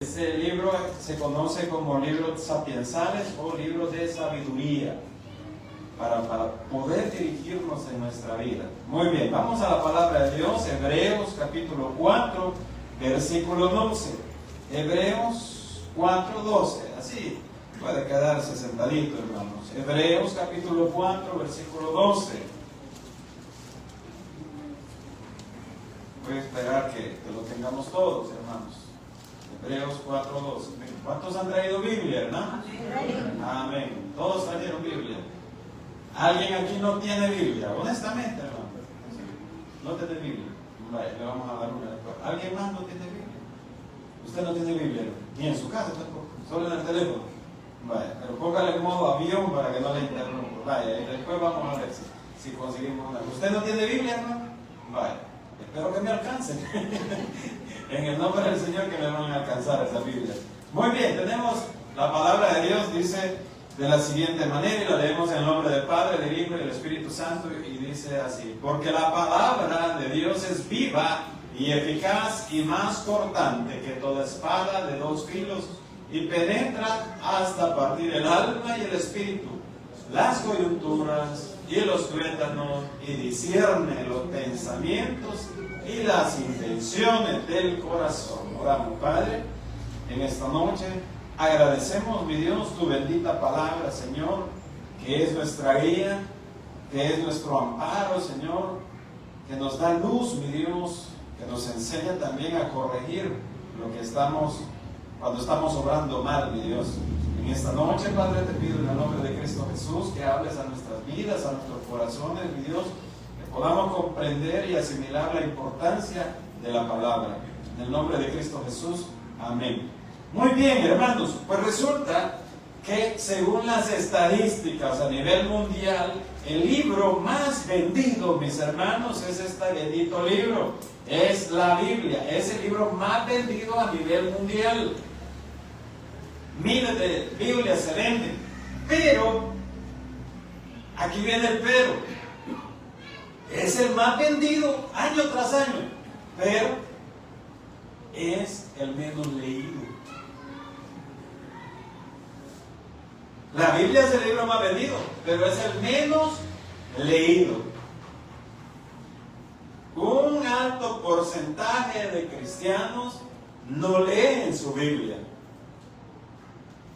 Este libro se conoce como libros sapiensales o libros de sabiduría para poder dirigirnos en nuestra vida. Muy bien, vamos a la palabra de Dios, Hebreos capítulo 4, versículo 12. Hebreos 4, 12, así puede quedarse sentadito, hermanos. Hebreos capítulo 4, versículo 12. Voy a esperar que lo tengamos todos, hermanos. Hebreos 4:12. ¿Cuántos han traído Biblia, hermano? Amén. Todos trajeron Biblia. ¿Alguien aquí no tiene Biblia? Honestamente, hermano. No tiene Biblia. Vale, le vamos a dar una después. ¿Alguien más no tiene Biblia? Usted no tiene Biblia, ni en su casa tampoco, solo en el teléfono. Vale, pero póngale en modo avión para que no le interrumpa. Vale, y después vamos a ver si conseguimos una. ¿Usted no tiene Biblia, hermano? Vale. Espero que me alcancen. En el nombre del Señor que me van a alcanzar esa Biblia. Muy bien, tenemos la palabra de Dios, dice de la siguiente manera, y la leemos en el nombre del Padre, del Hijo y del Espíritu Santo, y dice así: porque la palabra de Dios es viva y eficaz y más cortante que toda espada de dos filos, y penetra hasta partir el alma y el espíritu, las coyunturas y los tuétanos, y discierne los pensamientos y las intenciones del corazón. Oramos, Padre, en esta noche agradecemos, mi Dios, tu bendita palabra, Señor, que es nuestra guía, que es nuestro amparo, Señor, que nos da luz, mi Dios, que nos enseña también a corregir lo que cuando estamos obrando mal, mi Dios. En esta noche, Padre, te pido en el nombre de Cristo Jesús que hables a nuestras vidas, a nuestros corazones, mi Dios, que podamos comprender y asimilar la importancia de la palabra. En el nombre de Cristo Jesús, amén. Muy bien, hermanos, pues resulta que según las estadísticas a nivel mundial, el libro más vendido, mis hermanos, es este bendito libro, es la Biblia, es el libro más vendido a nivel mundial. Miles de Biblias se venden, pero, aquí viene el pero, es el más vendido año tras año, pero es el menos leído. La Biblia es el libro más vendido, pero es el menos leído. Un alto porcentaje de cristianos no leen su Biblia.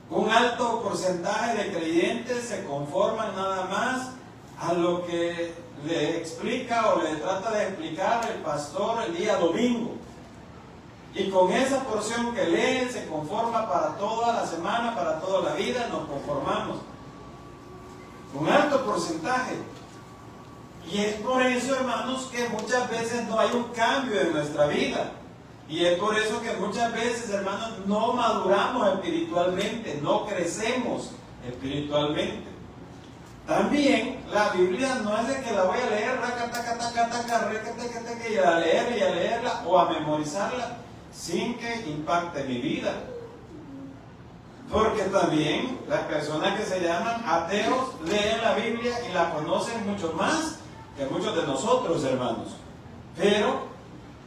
Un alto porcentaje de creyentes se conforman nada más a lo que le explica o le trata de explicar el pastor el día domingo. Y con esa porción que leen se conforma para toda la semana, para toda la vida, nos conformamos. Un alto porcentaje. Y es por eso, hermanos, que muchas veces no hay un cambio en nuestra vida. Y es por eso que muchas veces, hermanos, no maduramos espiritualmente, no crecemos espiritualmente. También la Biblia no es de que la voy a leer, y a leerla y a leerla o a memorizarla sin que impacte mi vida. Porque también las personas que se llaman ateos leen la Biblia y la conocen mucho más que muchos de nosotros, hermanos. Pero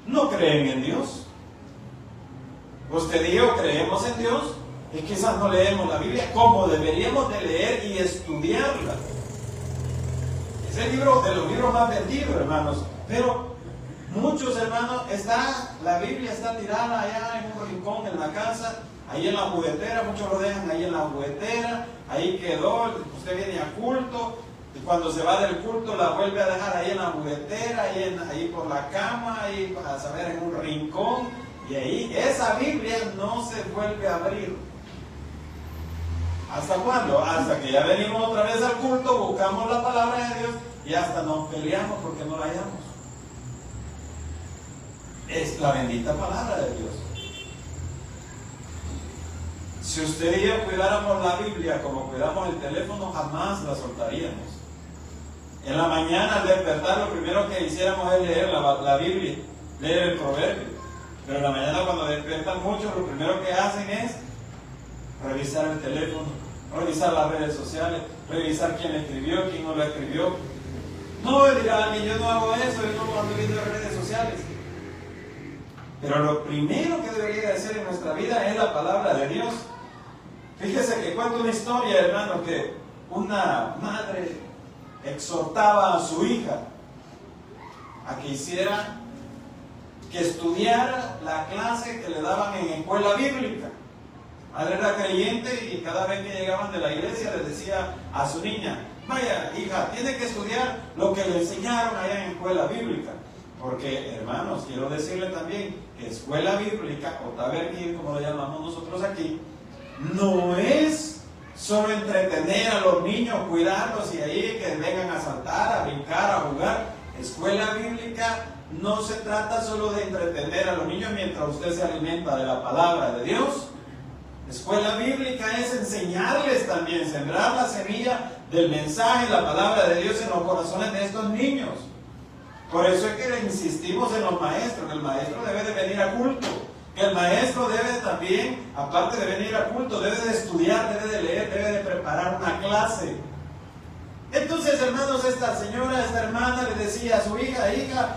no creen en Dios. Usted y yo creemos en Dios y quizás no leemos la Biblia como deberíamos de leer y estudiarla. Es el libro de los libros más vendidos, hermanos. Pero muchos, hermanos, la Biblia está tirada allá en un rincón en la casa, ahí en la juguetera, muchos lo dejan ahí en la juguetera, ahí quedó, usted viene a culto, y cuando se va del culto la vuelve a dejar ahí en la juguetera, ahí por la cama, ahí para saber en un rincón. Y ahí esa Biblia no se vuelve a abrir. ¿Hasta cuándo? Hasta que ya venimos otra vez al culto, buscamos la palabra de Dios y hasta nos peleamos porque no la hallamos. Es la bendita palabra de Dios. Si usted y yo cuidáramos la Biblia como cuidamos el teléfono, jamás la soltaríamos. En la mañana al despertar lo primero que hiciéramos es leer la Biblia, leer el proverbio. Pero en la mañana cuando despiertan muchos, lo primero que hacen es revisar el teléfono, revisar las redes sociales, revisar quién escribió, quién no lo escribió. No, dirá alguien, yo no hago eso, yo no ando viendo redes sociales. Pero lo primero que debería de ser en nuestra vida es la palabra de Dios. Fíjese que cuento una historia, hermano, que una madre exhortaba a su hija a que estudiara la clase que le daban en escuela bíblica. La madre era creyente y cada vez que llegaban de la iglesia le decía a su niña: vaya, hija, tiene que estudiar lo que le enseñaron allá en escuela bíblica. Porque, hermanos, quiero decirle también que escuela bíblica, o taberquín, como lo llamamos nosotros aquí, no es solo entretener a los niños, cuidarlos y ahí que vengan a saltar, a brincar, a jugar. Escuela bíblica no se trata solo de entretener a los niños mientras usted se alimenta de la palabra de Dios. Escuela bíblica es enseñarles también, sembrar la semilla del mensaje, la palabra de Dios en los corazones de estos niños. Por eso es que insistimos en los maestros, que el maestro debe de venir a culto, que el maestro debe también, aparte de venir a culto, debe de estudiar, debe de leer, debe de preparar una clase. Entonces, hermanos, esta señora, esta hermana le decía a su hija: hija,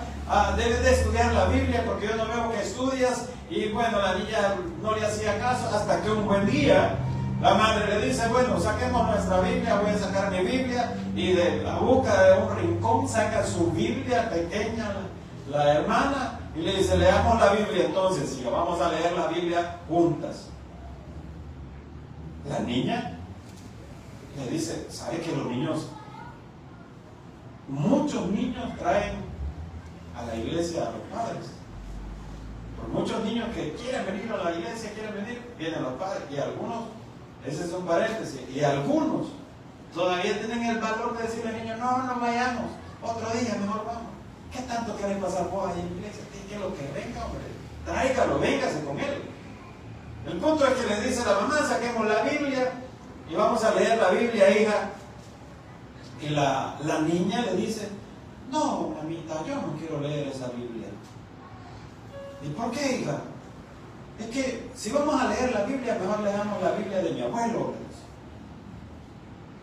debes de estudiar la Biblia porque yo no veo que estudias. Y bueno, la niña no le hacía caso hasta que un buen día la madre le dice: bueno, saquemos nuestra Biblia, voy a sacar mi Biblia. Y de la boca de un rincón saca su Biblia pequeña la hermana y le dice: leamos la Biblia entonces, y vamos a leer la Biblia juntas. La niña le dice: ¿sabe que los niños, muchos niños traen a la iglesia a los padres? Por muchos niños que quieren venir a la iglesia, vienen los padres, y algunos, ese es un paréntesis, y algunos todavía tienen el valor de decirle al niño: no vayamos, otro día mejor vamos. ¿Qué tanto quieren pasar vos ahí en la iglesia? ¿Qué lo que venga, hombre? Tráigalo, véngase con él. El punto es que le dice a la mamá: saquemos la Biblia y vamos a leer la Biblia, hija. Y la niña le dice: no, mamita, yo no quiero leer esa Biblia. ¿Y por qué, hija? Es que si vamos a leer la Biblia, mejor leamos la Biblia de mi abuelo.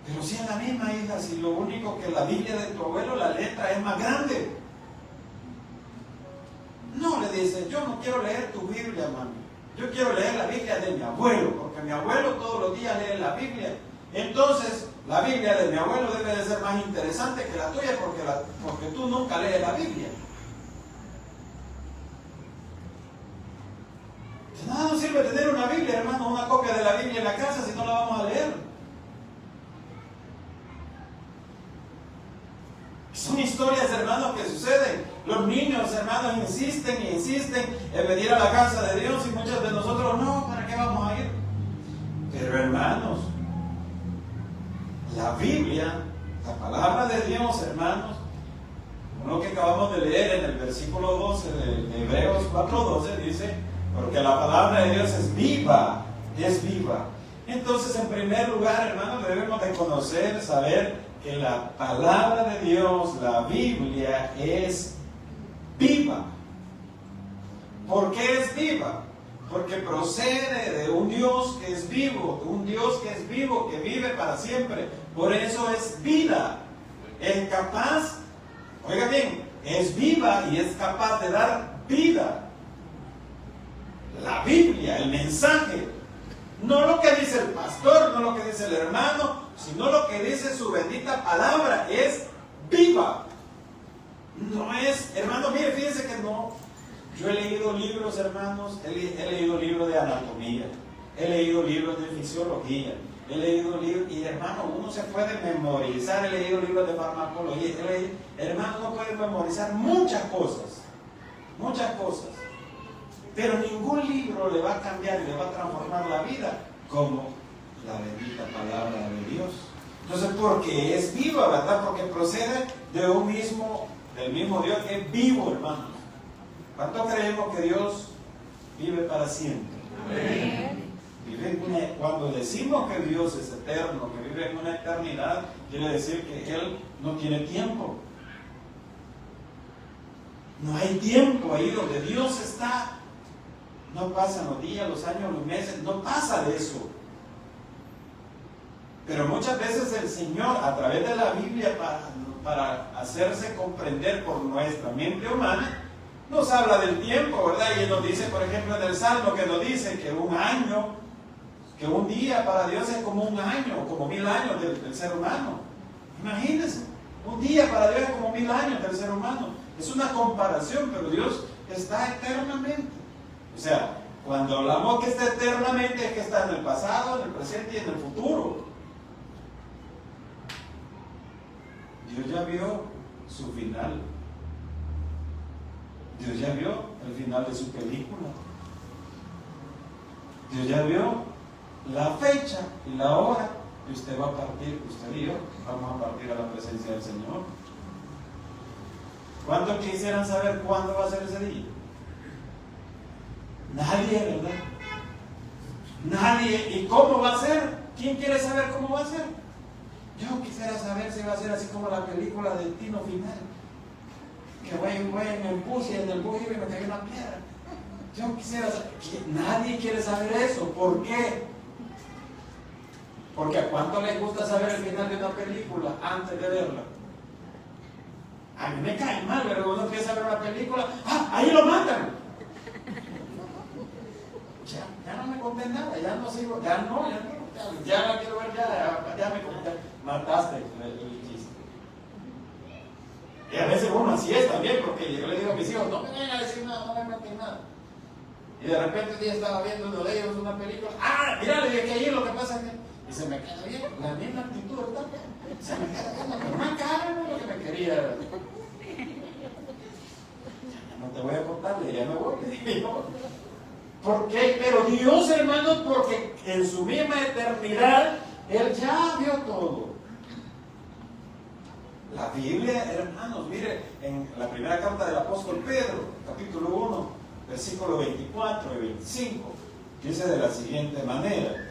Pero si es la misma, hija, si lo único que la Biblia de tu abuelo, la letra es más grande. No, le dice: yo no quiero leer tu Biblia, mami. Yo quiero leer la Biblia de mi abuelo, porque mi abuelo todos los días lee la Biblia. Entonces, la Biblia de mi abuelo debe de ser más interesante que la tuya, porque tú nunca lees la Biblia. De nada nos sirve tener una Biblia, hermano, una copia de la Biblia en la casa si no la vamos a leer. Son historias, hermanos, que suceden. Los niños, hermanos, insisten y insisten en venir a la casa de Dios, y muchos de nosotros: no, ¿para qué vamos a ir? Pero, hermanos, la Biblia, la palabra de Dios, hermanos, lo que acabamos de leer en el versículo 12 de Hebreos 4:12, dice: porque la palabra de Dios es viva, es viva. Entonces, en primer lugar, hermanos, debemos de conocer, saber que la palabra de Dios, la Biblia, es viva. ¿Por qué es viva? Porque procede de un Dios que es vivo, un Dios que es vivo, que vive para siempre. Por eso es vida. Es capaz, oiga bien, es viva y es capaz de dar vida. La Biblia, el mensaje, no lo que dice el pastor, no lo que dice el hermano, sino lo que dice su bendita palabra, es viva. No es, hermano, mire, fíjense que no. Yo he leído libros, hermanos, he leído libros de anatomía, he leído libros de fisiología, he leído libros, y hermano, uno se puede memorizar, he leído libros de farmacología, hermano, uno puede memorizar muchas cosas, pero ningún libro le va a cambiar y le va a transformar la vida como la bendita palabra de Dios. Entonces, porque es viva, ¿verdad? Porque procede del mismo Dios que es vivo, hermanos. ¿Cuánto creemos que Dios vive para siempre? Amén. Cuando decimos que Dios es eterno, que vive en una eternidad, quiere decir que Él no tiene tiempo. No hay tiempo ahí donde Dios está. No pasan los días, los años, los meses, no pasa de eso. Pero muchas veces el Señor, a través de la Biblia, para hacerse comprender por nuestra mente humana, nos habla del tiempo, ¿verdad? Y nos dice, por ejemplo, en el Salmo que nos dice que un año, que un día para Dios es como un año, como 1000 años del ser humano. Imagínense, un día para Dios es como 1000 años del ser humano. Es una comparación, pero Dios está eternamente. O sea, cuando hablamos que está eternamente es que está en el pasado, en el presente y en el futuro. Dios ya vio su final. Dios ya vio el final de su película. Dios ya vio la fecha y la hora que usted va a partir, usted y yo vamos a partir a la presencia del Señor. ¿Cuántos quisieran saber cuándo va a ser ese día? Nadie, ¿verdad? Nadie. ¿Y cómo va a ser? ¿Quién quiere saber cómo va a ser? Yo quisiera saber si va a ser así como la película Destino Final. Que voy en el bus y en el bus y me cae una piedra. Yo quisiera saber. Nadie quiere saber eso. ¿Por qué? Porque ¿a cuánto les gusta saber el final de una película antes de verla? A mí me cae mal, pero uno empieza a ver una película, ahí lo matan. Ya no me conté nada, ya no sigo, ya la quiero ver, ya me mataste el chiste. Y a veces uno así es también, porque yo le digo a mis hijos, no me vengan a decir nada, no me meten nada. Y de repente un día estaba viendo uno de ellos una película, mira, le dije que ahí lo que pasa es que, y se me queda bien, la misma actitud, ¿verdad? Se me queda bien, pero más cara, no lo que me quería. No te voy a contarle, ya me voy. ¿Por qué? Pero Dios, hermanos, porque en su misma eternidad, Él ya vio todo. La Biblia, hermanos, mire, en la primera carta del apóstol Pedro, capítulo 1, versículo 24 y 25, dice de la siguiente manera: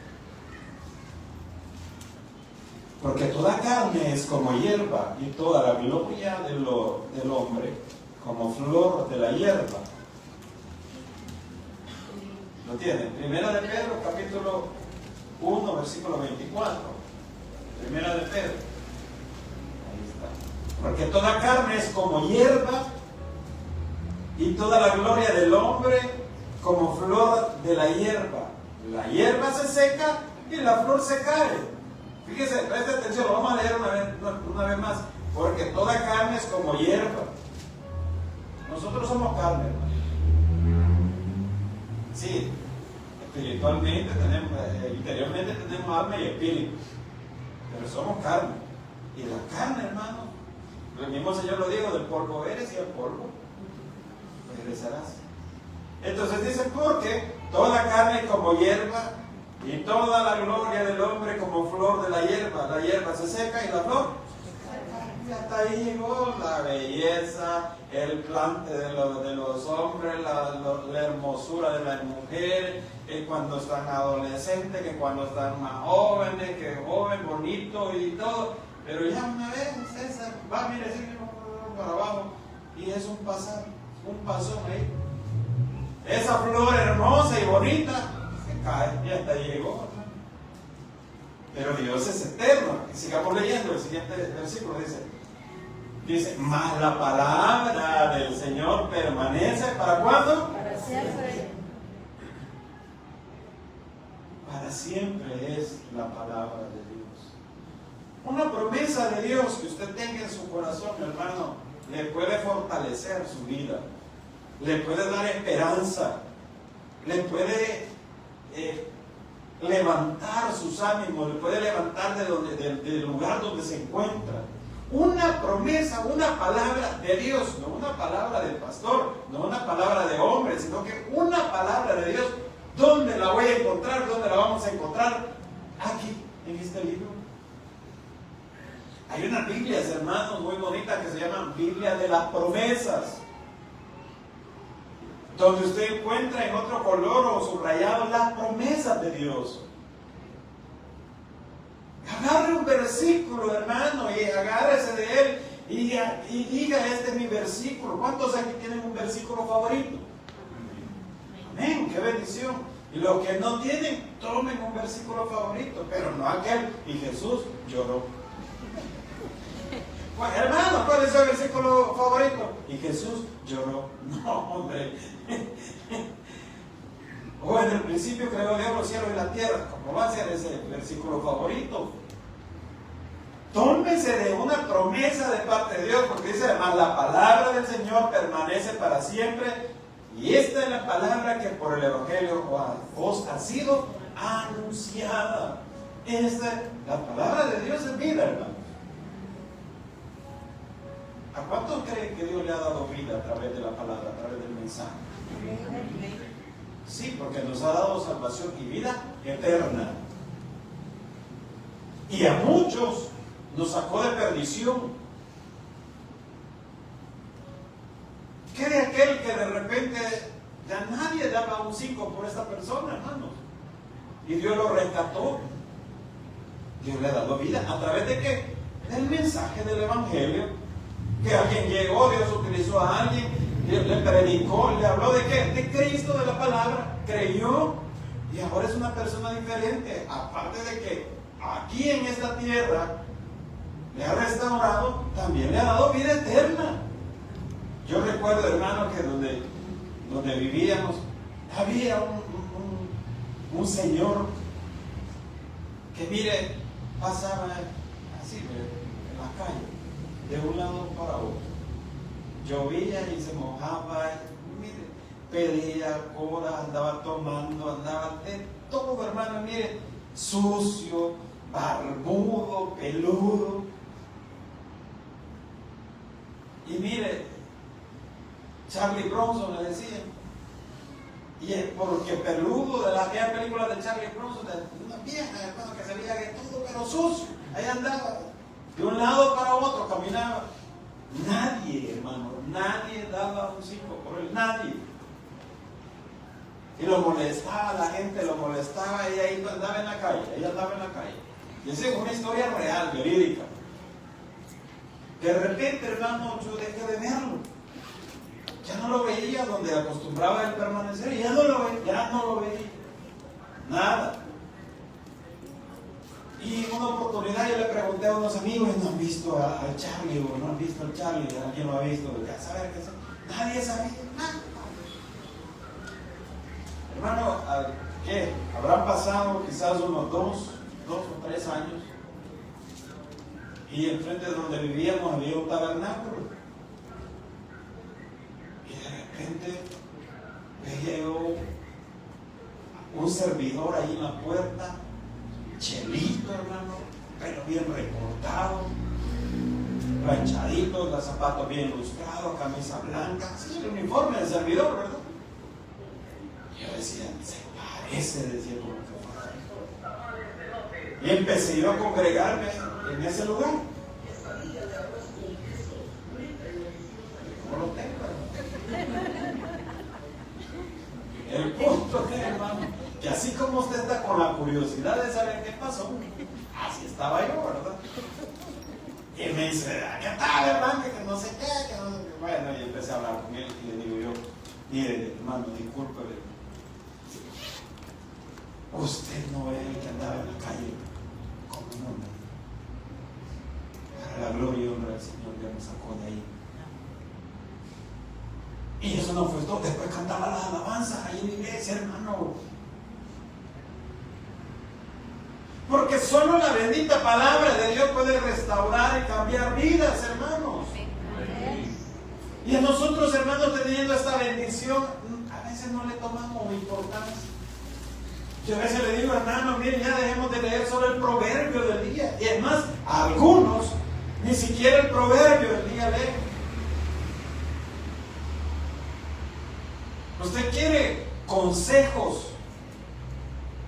porque toda carne es como hierba, y toda la gloria del hombre como flor de la hierba. ¿Lo tienen? Primera de Pedro, capítulo 1, versículo 24. Primera de Pedro. Ahí está. Porque toda carne es como hierba, y toda la gloria del hombre como flor de la hierba. La hierba se seca y la flor se cae. Fíjese, preste atención, lo vamos a leer una vez más. Porque toda carne es como hierba. Nosotros somos carne, hermano. Sí, espiritualmente tenemos, interiormente tenemos alma y espíritu, pero somos carne. Y la carne, hermano, el mismo Señor lo dijo: del polvo eres y al polvo regresarás. Entonces dice: porque toda carne es como hierba, y toda la gloria del hombre como flor de la hierba. La hierba se seca y la flor. Y hasta ahí llegó la belleza, el plante de los hombres, la hermosura de las mujeres, que cuando están adolescentes, que cuando están más jóvenes, que joven, bonito y todo. Pero ya una vez César va, mire, sigue para abajo, y es un pasar, un pasón ahí. Esa flor hermosa y bonita se cae y hasta ahí llegó. Pero Dios es eterno. Y sigamos leyendo el siguiente versículo. Dice, mas la palabra del Señor permanece, ¿para cuándo? Para siempre. Para siempre es la palabra de Dios. Una promesa de Dios que usted tenga en su corazón, hermano, le puede fortalecer su vida, le puede dar esperanza, le puede levantar sus ánimos, le puede levantar del lugar donde se encuentra. Una promesa, una palabra de Dios, no una palabra del pastor, no una palabra de hombre, sino que una palabra de Dios. ¿Dónde la voy a encontrar? ¿Dónde la vamos a encontrar? Aquí, en este libro. Hay unas Biblias, hermanos, muy bonitas que se llaman Biblia de las promesas, donde usted encuentra en otro color o subrayado las promesas de Dios. Agarre un versículo, hermano, y agárrese de él y diga: este es mi versículo. ¿Cuántos aquí tienen un versículo favorito? Amén, qué bendición. Y los que no tienen, tomen un versículo favorito, pero no aquel. Y Jesús lloró. Bueno, hermano, ¿cuál es el versículo favorito? Y Jesús lloró. No, hombre. O en el principio creó Dios los cielos y la tierra. ¿Cómo va a ser ese versículo favorito? Tómese de una promesa de parte de Dios, porque dice además, la palabra del Señor permanece para siempre, y esta es la palabra que por el Evangelio os ha sido anunciada. La palabra de Dios es vida, hermano. ¿A cuántos creen que Dios le ha dado vida a través de la palabra, a través del mensaje? Sí, porque nos ha dado salvación y vida eterna. Y a muchos nos sacó de perdición. ¿Qué de aquel que de repente ya nadie daba un 5 por esta persona, hermanos? Y Dios lo rescató. Dios le ha dado vida. ¿A través de qué? Del mensaje del Evangelio. Que alguien llegó, Dios utilizó a alguien, Dios le predicó, le habló de qué? De Cristo, de la palabra. Creyó y ahora es una persona diferente. Aparte de que aquí en esta tierra le ha restaurado, también le ha dado vida eterna. Yo recuerdo, hermano, que donde vivíamos había un señor que, mire, pasaba así en la calle, de un lado para otro. Llovía y se mojaba, mire, pedía cola, andaba tomando, andaba de todo, hermano, mire, sucio, barbudo, peludo. Y mire, Charlie Bronson le decía, y es porque peludo, de las viejas películas de Charlie Bronson, de una vieja, hermano, que se veía que todo, pero sucio, ahí andaba, de un lado para otro, caminaba. Nadie, hermano, nadie daba un 5 por él, nadie. Y lo molestaba, la gente lo molestaba, y ahí andaba en la calle, Y esa es una historia real, verídica. De repente, hermano, yo dejé de verlo. Ya no lo veía donde acostumbraba él permanecer, y ya no lo veía. Nada. Y en una oportunidad yo le pregunté a unos amigos, ¿no han visto al Charlie? ¿O no han visto al Charlie? ¿Alguien lo ha visto? ¿Ya saber qué es? Nadie sabía nada. Hermano, ¿qué? Habrán pasado quizás unos 2 o 3 años. Y enfrente de donde vivíamos había un tabernáculo. Y de repente veo un servidor ahí en la puerta, chelito, hermano, pero bien recortado, planchadito, los zapatos bien lustrados, camisa blanca, sí, el uniforme del servidor, ¿verdad? Y yo decía, se parece, decía como que fuera. Y empecé yo a congregarme en ese lugar. ¿Cómo lo tengo? El punto es, hermano, que así como usted está con la curiosidad de saber qué pasó, así estaba yo, ¿verdad? Y me dice, ¿qué tal, hermano? Que no sé qué, que no sé qué. Bueno, y empecé a hablar con él y le digo yo, mire, hermano, discúlpeme, usted no es el que andaba en la calle como un hombre. Para la gloria y honra del Señor, ya me sacó de ahí. Y eso no fue todo. Después cantaba las alabanzas ahí en la iglesia, hermano. Porque solo la bendita palabra de Dios puede restaurar y cambiar vidas, hermanos. Y a nosotros, hermanos, teniendo esta bendición, a veces no le tomamos importancia. Yo a veces le digo, hermano, miren, ya dejemos de leer solo el proverbio del día. Y además, a algunos ni siquiera el proverbio del día leen. ¿Usted quiere consejos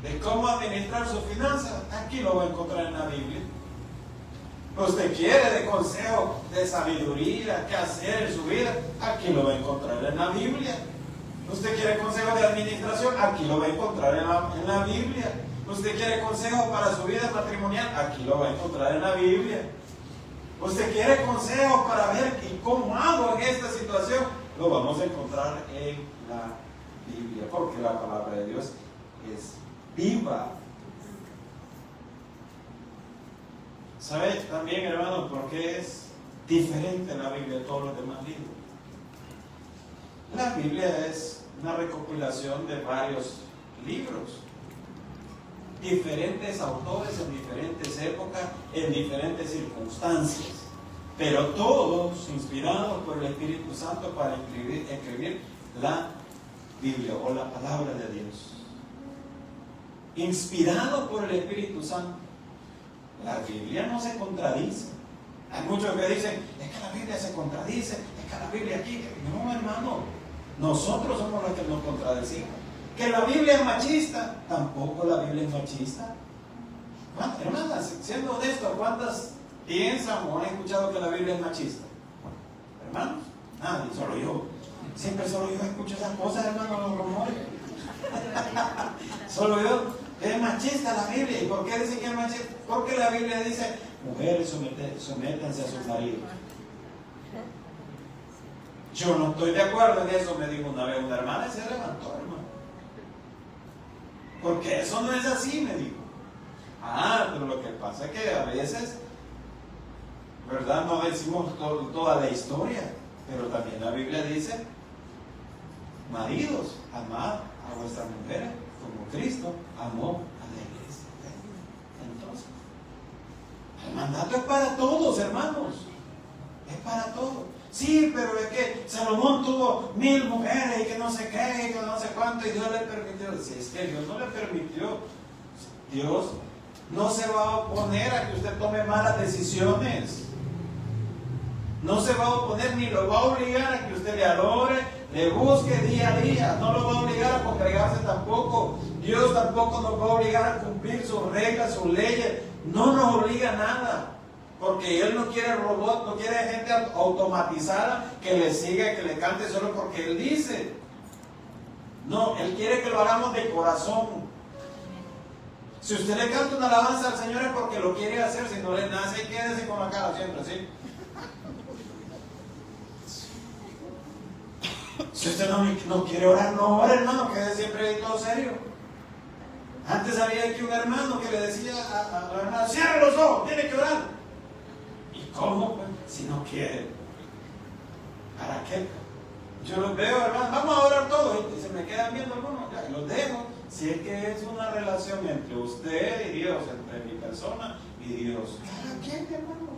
de cómo administrar sus finanzas? Aquí lo va a encontrar en la Biblia. ¿Usted quiere de consejo de sabiduría, qué hacer en su vida? Aquí lo va a encontrar en la Biblia. ¿Usted quiere consejo de administración? Aquí lo va a encontrar en la Biblia. ¿Usted quiere consejo para su vida matrimonial? Aquí lo va a encontrar en la Biblia. ¿Usted quiere consejo para ver cómo hago en esta situación? Lo vamos a encontrar en la Biblia, porque la palabra de Dios es viva. ¿Sabe también, hermanos, por qué es diferente la Biblia de todos los demás libros. La Biblia es una recopilación de varios libros, diferentes autores en diferentes épocas, en diferentes circunstancias, pero todos inspirados por el Espíritu Santo para escribir la Biblia o la palabra de Dios. Inspirado por el Espíritu Santo. La Biblia no se contradice. Hay muchos que dicen, es que la Biblia se contradice, es que la Biblia aquí. No, hermano, nosotros somos los que nos contradecimos. Que la Biblia es machista, tampoco la Biblia es machista. Hermanas, siendo honestos, ¿cuántas piensan o han escuchado que la Biblia es machista? Hermanos, nadie, solo yo. Siempre solo yo escucho esas cosas, hermano, los rumores. Solo yo. Es machista la Biblia. ¿Y por qué dicen que es machista? Porque la Biblia dice, mujeres, sométanse a sus maridos. Yo no estoy de acuerdo en eso, me dijo una vez una hermana y se levantó, hermano. Porque eso no es así, me dijo. Pero lo que pasa es que a veces, ¿verdad? No decimos toda la historia, pero también la Biblia dice, maridos, amad a vuestras mujeres como Cristo amó a la iglesia. Entonces, el mandato es para todos, hermanos. Es para todos. Sí, pero es que Salomón tuvo 1000 mujeres y que no sé qué, y que no sé cuánto, y Dios le permitió. Si es que Dios no le permitió, Dios no se va a oponer a que usted tome malas decisiones. No se va a oponer ni lo va a obligar a que usted le adore, le busque día a día. No lo va a obligar a congregarse tampoco. Dios tampoco nos va a obligar a cumplir sus reglas, sus leyes. No nos obliga a nada. Porque Él no quiere robots, no quiere gente automatizada que le siga, que le cante solo porque Él dice. No, Él quiere que lo hagamos de corazón. Si usted le canta una alabanza al Señor es porque lo quiere hacer. Si no le nace, quédese con la cara siempre, ¿sí? Si usted no quiere orar, no ore, hermano, quede siempre todo serio. Antes había aquí un hermano que le decía a la hermana, cierre los ojos, tiene que orar. ¿Y cómo? Pues, si no quiere. ¿Para qué? Yo los veo, hermano, vamos a orar todos. Y se me quedan viendo algunos, ya, y los dejo. Si es que es una relación entre usted y Dios, entre mi persona y Dios. Cada quien, hermano.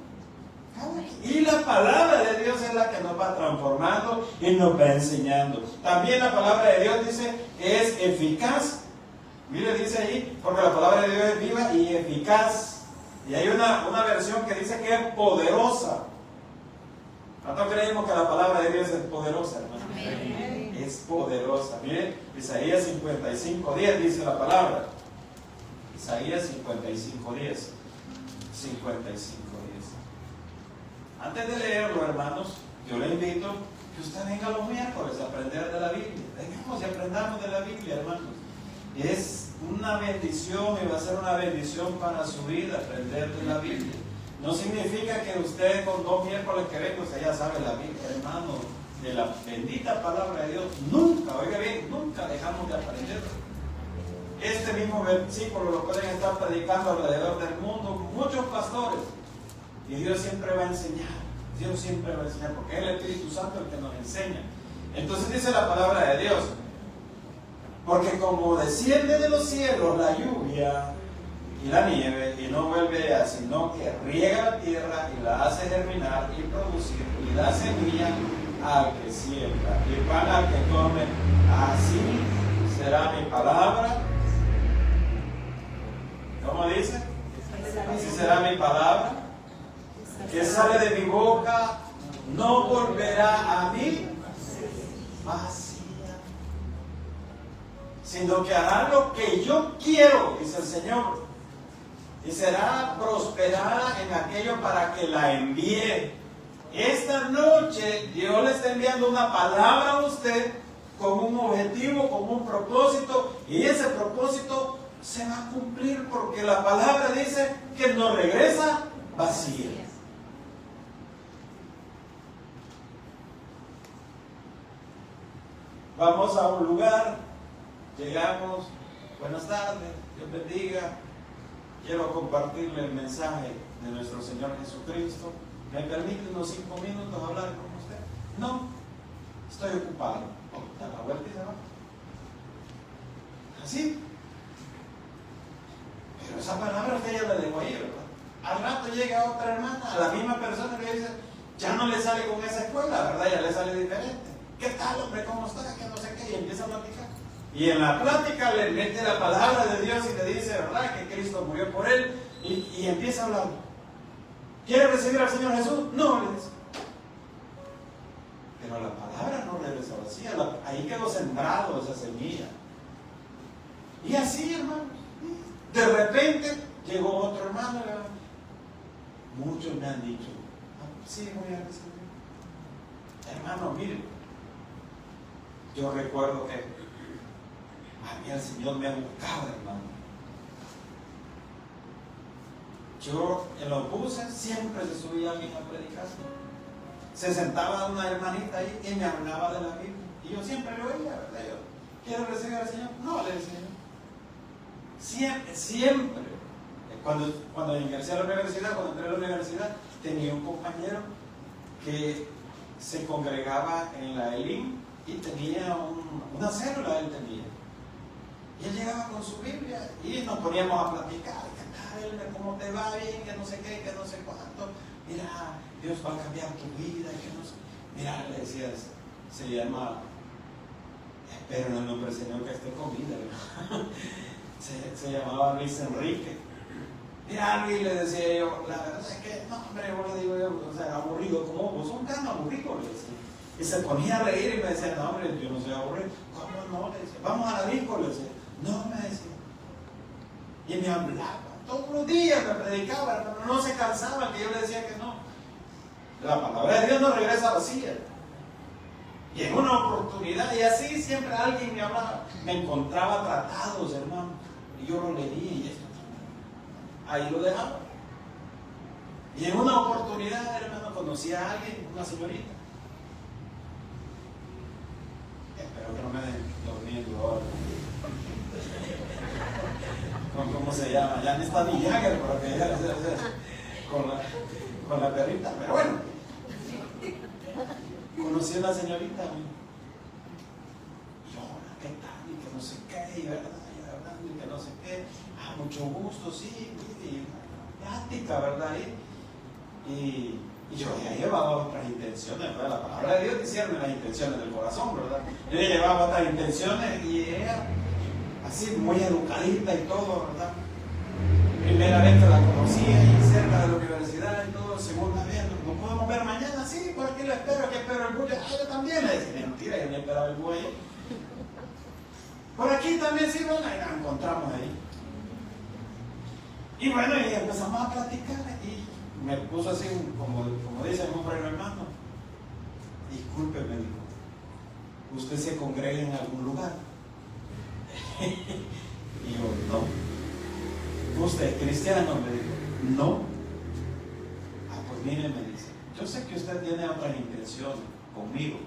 Y la palabra de Dios es la que nos va transformando y nos va enseñando. También la palabra de Dios dice que es eficaz. Mire, dice ahí, porque la palabra de Dios es viva y eficaz. Y hay una versión que dice que es poderosa. ¿Cuánto creemos que la palabra de Dios es poderosa, hermano? Amén. Es poderosa. Mire, Isaías 55:10 dice la palabra. Isaías 55:10. 55:10. Antes de leerlo, hermanos, yo le invito que usted venga los miércoles a aprender de la Biblia. Vengamos y aprendamos de la Biblia, hermanos. Es una bendición y va a ser una bendición para su vida aprender de la Biblia. No significa que usted con 2 miércoles que venga, usted ya sabe la Biblia, hermano. De la bendita palabra de Dios, nunca, oiga bien, nunca dejamos de aprender. Este mismo versículo lo pueden estar predicando alrededor del mundo muchos pastores. Y Dios siempre va a enseñar. Dios siempre va a enseñar, porque es el Espíritu Santo el que nos enseña. Entonces dice la palabra de Dios, porque como desciende de los cielos la lluvia y la nieve, y no vuelve allá, sino que riega la tierra y la hace germinar y producir, y da semilla al que siembra, y pan al que come, así será mi palabra. ¿Cómo dice? Así será mi palabra que sale de mi boca, no volverá a mí vacía, sino que hará lo que yo quiero, dice el Señor, y será prosperada en aquello para que la envíe. Esta noche Dios le está enviando una palabra a usted con un objetivo, con un propósito, y ese propósito se va a cumplir porque la palabra dice que no regresa vacía. Vamos a un lugar, llegamos, buenas tardes, Dios bendiga, quiero compartirle el mensaje de nuestro Señor Jesucristo. ¿Me permite unos 5 minutos hablar con usted? No, estoy ocupado. Da la vuelta y se va. Así. Pero esa palabra usted ya la dejó ahí, ¿verdad? Al rato llega otra hermana, a la misma persona que dice, ya no le sale con esa escuela, ¿verdad? Ya le sale diferente. ¿Qué tal, hombre? ¿Cómo está? Que no sé qué. Y empieza a platicar. Y en la plática le mete la palabra de Dios y le dice, ¿verdad? Que Cristo murió por él. Y empieza a hablar. ¿Quiere recibir al Señor Jesús? No, le dice. Pero la palabra no regresa vacía. Ahí quedó sembrado esa semilla. Y así, hermanos. De repente llegó otro hermano. Muchos me han dicho, sí, voy a recibir. Hermano, mire, yo recuerdo que a mí el Señor me ha buscado, hermano. Yo en los buses siempre se subía alguien a predicar. Se sentaba una hermanita ahí y me hablaba de la Biblia. Y yo siempre le oía, ¿verdad? Yo, ¿quiero recibir al Señor? No, le decía. Siempre. Cuando ingresé a la universidad, cuando entré a la universidad, tenía un compañero que se congregaba en la ELIM y tenía una célula, él tenía. Y él llegaba con su Biblia y nos poníamos a platicar. ¿Qué tal? ¿Cómo te va? Bien, que no sé qué, que no sé cuánto. Mira, Dios va a cambiar tu vida. Que no sé. Mira, le decía, se llama, espero en el nombre del Señor que esté con vida. Se llamaba Luis Enrique. Mira, Luis, le decía yo, la verdad es que, no, hombre, yo le digo yo, o sea, aburrido, como vos, son tan aburridos, le decía. Y se ponía a reír y me decía, no, hombre, yo no soy aburrido. ¿Cómo no? Le decía, vamos a la disco, le decía. No, me decía. Y me hablaba, todos los días me predicaba, pero no se cansaba, que yo le decía que no. La palabra de Dios no regresa vacía. Y en una oportunidad, y así siempre alguien me hablaba, me encontraba tratados, hermano. Y yo lo leía y esto. Ahí lo dejaba. Y en una oportunidad, hermano, conocí a alguien, una señorita. Espero que no me den dormido ahora. ¿Cómo se llama? Ya no está ni Jagger, porque ya con la perrita. Pero bueno, conocí a una señorita. Y yo, ¿qué tal? Y que no sé qué, y verdad, y que no sé qué. Ah, mucho gusto, sí, y plática, ¿verdad? Y yo ya llevaba otras intenciones, ¿verdad? La palabra de Dios discierne las intenciones del corazón, ¿verdad? Yo ya llevaba otras intenciones y ella, así, muy educadita y todo, ¿verdad? Primera vez que la conocía y cerca de la universidad y todo, segunda vez, ¿nos podemos ver mañana? Sí, por aquí la espero, aquí espero el bus. Ah, yo también, le decía, mentira, yo ni esperaba el bus ahí. Por aquí también, sí, bueno, y la encontramos ahí. Y bueno, y empezamos a platicar y me puso así, como dice el nombre del hermano. Discúlpeme, dijo, ¿usted se congrega en algún lugar? Y yo, no. ¿Usted es cristiano? Me dijo, no. Ah, pues mire, me dice, yo sé que usted tiene otras intenciones conmigo.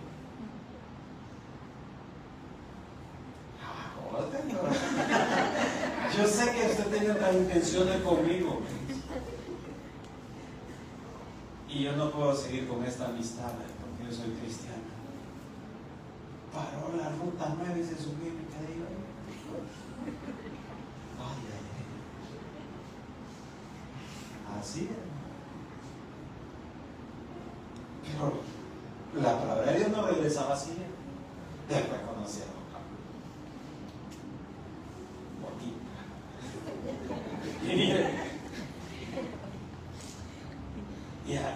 Yo sé que usted tiene otras intenciones conmigo. Y yo no puedo seguir con esta amistad porque yo soy cristiano. Paró la ruta 9 y se subió y me quedé yo. Ay, ay, ay. Así es. Pero la palabra de Dios no regresa vacía. Después conocí a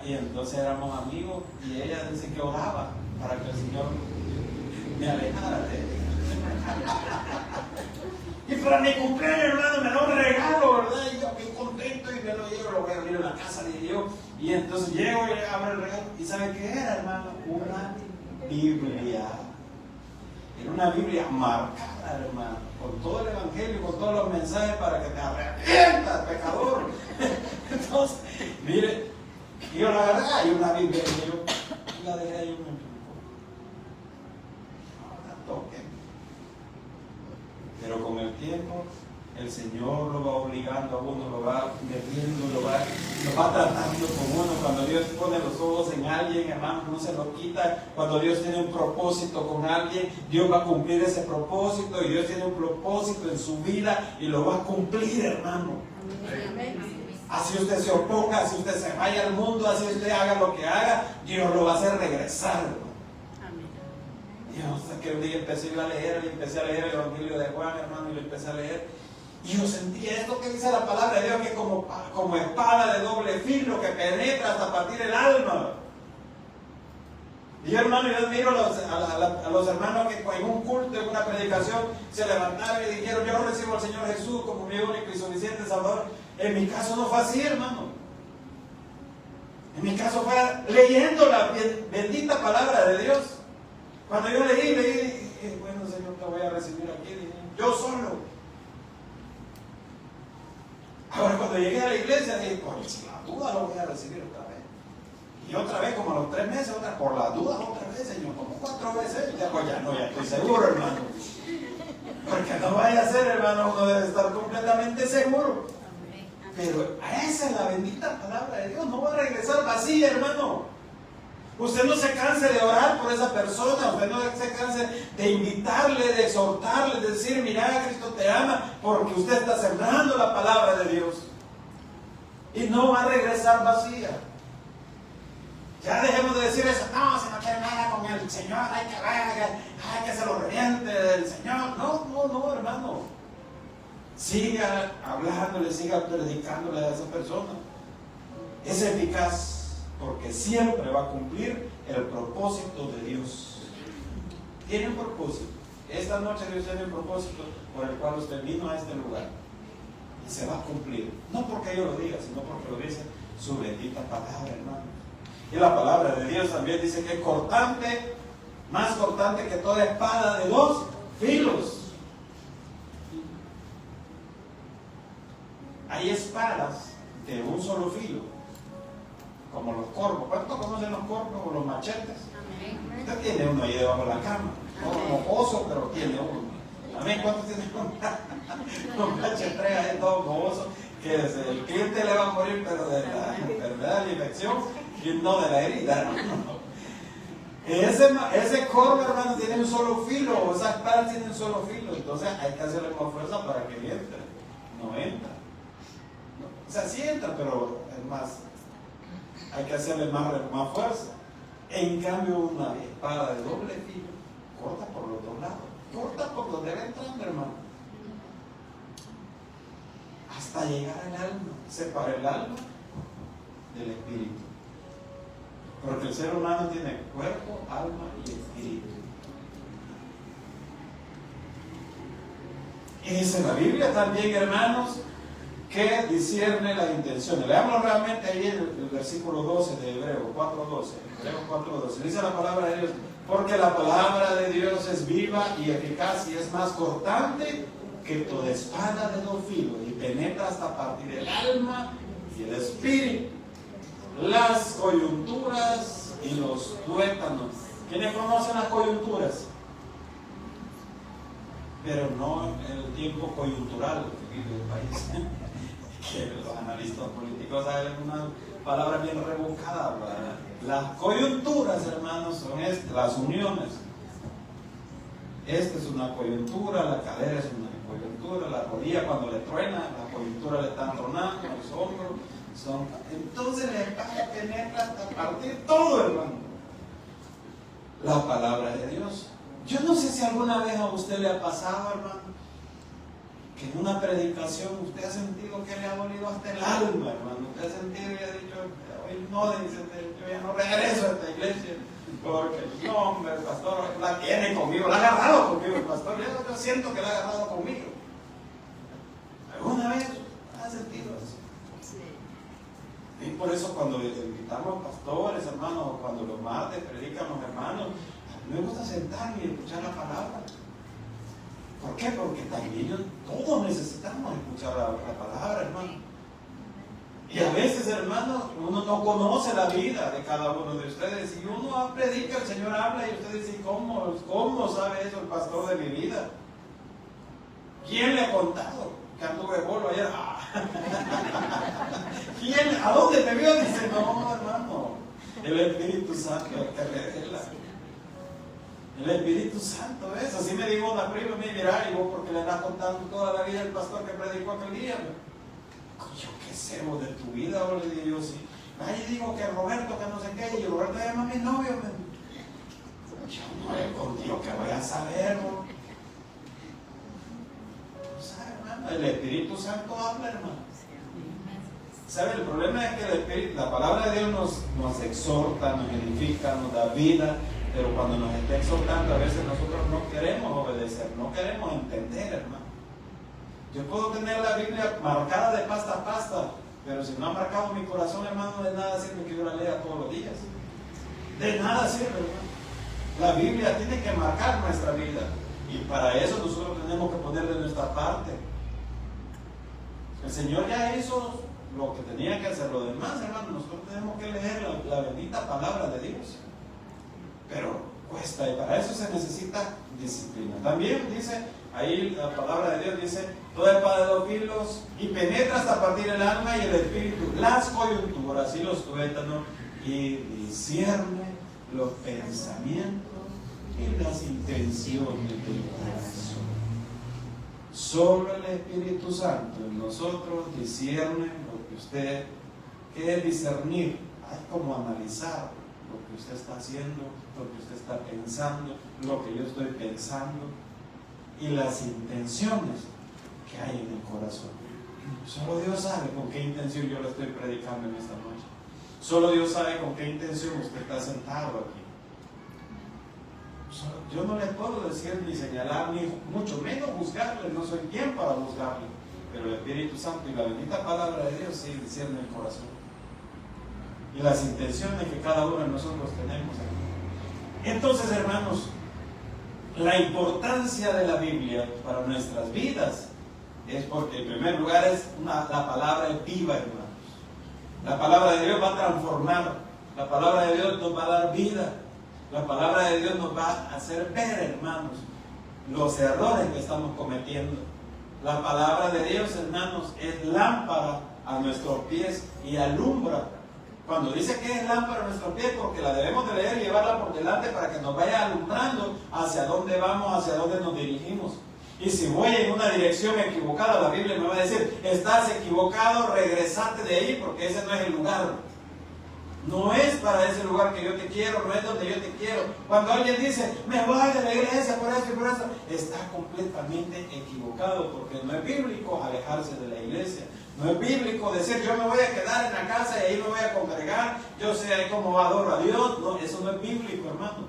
y entonces éramos amigos y ella dice que oraba para que el Señor me alejara de ella. Y para mi cumpleaños, hermano, me da un regalo, ¿verdad? Y yo bien contento y me lo llevo, lo voy a abrir en la casa, dije yo. Y entonces llego y abro el regalo. ¿Y sabe qué era, hermano? Una Biblia. Era una Biblia marcada, hermano, con todo el evangelio, con todos los mensajes para que te arrepientas, pecador. Entonces, mire, yo la verdad, hay una Biblia y yo la dejé ahí un poco. No la toquen. Pero con el tiempo, el Señor lo va obligando a uno, lo va metiendo, lo va va tratando con uno. Cuando Dios pone los ojos en alguien, hermano, no se lo quita. Cuando Dios tiene un propósito con alguien, Dios va a cumplir ese propósito, y Dios tiene un propósito en su vida y lo va a cumplir, hermano. Así usted se oponga, así usted se vaya al mundo, así usted haga lo que haga, Dios lo va a hacer regresar, hermano. Dios, que un día empecé a leer el Evangelio de Juan, hermano, y lo empecé a leer. Y yo sentía esto que dice la palabra de Dios, que como espada de doble filo que penetra hasta partir el alma. Y yo, hermano, yo admiro a los hermanos que en un culto, en una predicación, se levantaron y dijeron: yo recibo al Señor Jesús como mi único y suficiente Salvador. En mi caso no fue así, hermano. En mi caso fue leyendo la bendita palabra de Dios. Cuando yo leí, dije: bueno, Señor, te voy a recibir aquí. Dije, yo solo. Ahora, cuando llegué a la iglesia, dije: por la duda lo voy a recibir otra vez. Y otra vez, como a los 3 meses, por la duda, otra vez, Señor, como 4 veces. Y pues ya estoy seguro, hermano. Porque no vaya a ser, hermano, uno debe estar completamente seguro. Pero esa es la bendita palabra de Dios, no va a regresar vacía, hermano. Usted no se canse de orar por esa persona, usted no se canse de invitarle, de exhortarle, de decir: mira, Cristo te ama, porque usted está sembrando la palabra de Dios. Y no va a regresar vacía. Ya dejemos de decir eso: no, si no quiere nada con el Señor, hay que se lo reviente del Señor. No, hermano. Siga hablándole, siga predicándole a esa persona. Es eficaz, porque siempre va a cumplir el propósito de Dios. Tiene un propósito. Esta noche Dios tiene un propósito por el cual usted vino a este lugar. Y se va a cumplir. No porque yo lo diga, sino porque lo dice su bendita palabra, hermano. Y la palabra de Dios también dice que es cortante, más cortante que toda espada de 2 filos. Hay espadas de un solo filo, como los corvos. ¿Cuántos conocen los corvos o los machetes? Usted tiene uno ahí debajo de la cama, no como oso, pero tiene uno. Amén. ¿Cuántos tienen un machete ahí todo mohoso? Que el cliente le va a morir, pero de la enfermedad, de la infección, y no de la herida, ¿no? Ese corvo, hermano, tiene un solo filo, esas espadas tienen un solo filo, entonces hay que hacerle más fuerza para que entre. No entra. O sea, sí entra, pero es más, hay que hacerle más fuerza. En cambio, una espada de doble filo corta por los 2 lados, corta por donde va entrando, hermano, hasta llegar al alma, separa el alma del espíritu. Porque el ser humano tiene cuerpo, alma y espíritu. Y dice la Biblia también, hermanos, que discierne las intenciones. Leámoslo realmente ahí en el versículo 12 de Hebreos 4:12. Hebreos 4:12. Dice la palabra de Dios: porque la palabra de Dios es viva y eficaz, y es más cortante que toda espada de 2 filos, y penetra hasta partir el alma y el espíritu, las coyunturas y los tuétanos. ¿Quiénes conocen las coyunturas? Pero no en el tiempo coyuntural que vive el país. Que los analistas políticos saben una palabra bien rebuscada, ¿verdad? Las coyunturas, hermanos, son las uniones. Esta es una coyuntura, la cadera es una coyuntura, la rodilla cuando le truena, la coyuntura le están tronando, los hombros son. Entonces la espada penetra hasta partir todo, hermano. La palabra de Dios. Yo no sé si alguna vez a usted le ha pasado, hermano, que en una predicación usted ha sentido que le ha dolido hasta el alma, hermano. Usted ha sentido y ha dicho: hoy no, dice, yo ya no regreso a esta iglesia, porque no, hombre, el pastor la tiene conmigo, la ha agarrado conmigo el pastor. Yo siento que la ha agarrado conmigo. ¿Alguna vez ha sentido eso? Sí. Y por eso cuando invitamos pastores, hermanos, cuando los martes predican los hermanos, a mí me gusta sentarme y escuchar la palabra. ¿Por qué? Porque también todos necesitamos escuchar la palabra, hermano. Y a veces, hermano, uno no conoce la vida de cada uno de ustedes. Y uno predica, el Señor habla, y usted dice: ¿cómo sabe eso el pastor de mi vida? ¿Quién le ha contado? que anduve bolo ayer. ¿Quién? ¿A dónde te vio? Dice, no, hermano, el Espíritu Santo te revela. El Espíritu Santo es. Así me dijo una prima, mira, y vos porque le andas contando toda la vida el pastor que predicó aquel día. Yo qué sé vos de tu vida, o le digo yo, sí. Ahí digo que Roberto, que no sé qué, y Roberto llama a mi novio. Yo no le contigo que voy a saber, ¿no? O sea, hermano, el Espíritu Santo habla, hermano. ¿Sabe? El problema es que el Espíritu, la palabra de Dios nos exhorta, nos edifica, nos da vida, pero cuando nos está exhortando, a veces nosotros no queremos obedecer, no queremos entender, hermano. Yo puedo tener la Biblia marcada de pasta a pasta, pero si no ha marcado mi corazón, hermano, de nada sirve que yo la lea todos los días. De nada sirve, hermano. La Biblia tiene que marcar nuestra vida, y para eso nosotros tenemos que poner de nuestra parte. El Señor ya hizo lo que tenía que hacer. Lo demás, hermano, nosotros tenemos que leer la bendita palabra de Dios. Pero cuesta, y para eso se necesita disciplina. También dice, ahí la palabra de Dios dice, toda espada de dos filos, y penetra hasta partir el alma y el espíritu, las coyunturas y los tuétanos, y discierne los pensamientos y las intenciones del corazón. Solo el Espíritu Santo en nosotros discierne lo que usted, ¿qué es discernir? Hay como analizar lo que usted está haciendo, lo que usted está pensando, lo que yo estoy pensando y las intenciones que hay en el corazón. Solo Dios sabe con qué intención yo le estoy predicando en esta noche. Solo Dios sabe con qué intención usted está sentado aquí. Yo no le puedo decir ni señalar, ni mucho menos juzgarle, no soy quien para juzgarle, pero el Espíritu Santo y la bendita palabra de Dios sí discierne el corazón y las intenciones que cada uno de nosotros tenemos aquí. Entonces, hermanos, la importancia de la Biblia para nuestras vidas es porque en primer lugar la palabra es viva, hermanos. La palabra de Dios va a transformar, la palabra de Dios nos va a dar vida. La palabra de Dios nos va a hacer ver, hermanos, los errores que estamos cometiendo. La palabra de Dios, hermanos, es lámpara a nuestros pies y alumbra. Cuando dice que es lámpara a nuestros pies, porque la debemos de leer y llevarla por delante para que nos vaya alumbrando hacia dónde vamos, hacia dónde nos dirigimos. Y si voy en una dirección equivocada, la Biblia me va a decir, estás equivocado, regresate de ahí, porque ese no es el lugar. No es para ese lugar que yo te quiero, no es donde yo te quiero. Cuando alguien dice, me voy de la iglesia por eso y por eso, está completamente equivocado, porque no es bíblico alejarse de la iglesia. No es bíblico decir, yo me voy a quedar en la casa y ahí me voy a congregar, yo sé ahí cómo adoro a Dios. No, eso no es bíblico, hermano.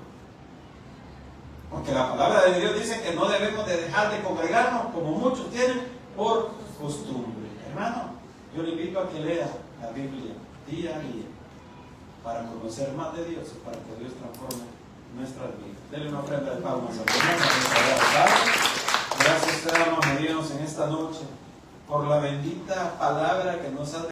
Porque la palabra de Dios dice que no debemos de dejar de congregarnos, como muchos tienen, por costumbre. Hermano, yo le invito a que lea la Biblia día a día, para conocer más de Dios y para que Dios transforme nuestras vidas. Denle una ofrenda de palmas al Señor. Gracias te damos a Dios en esta noche por la bendita palabra que nos ha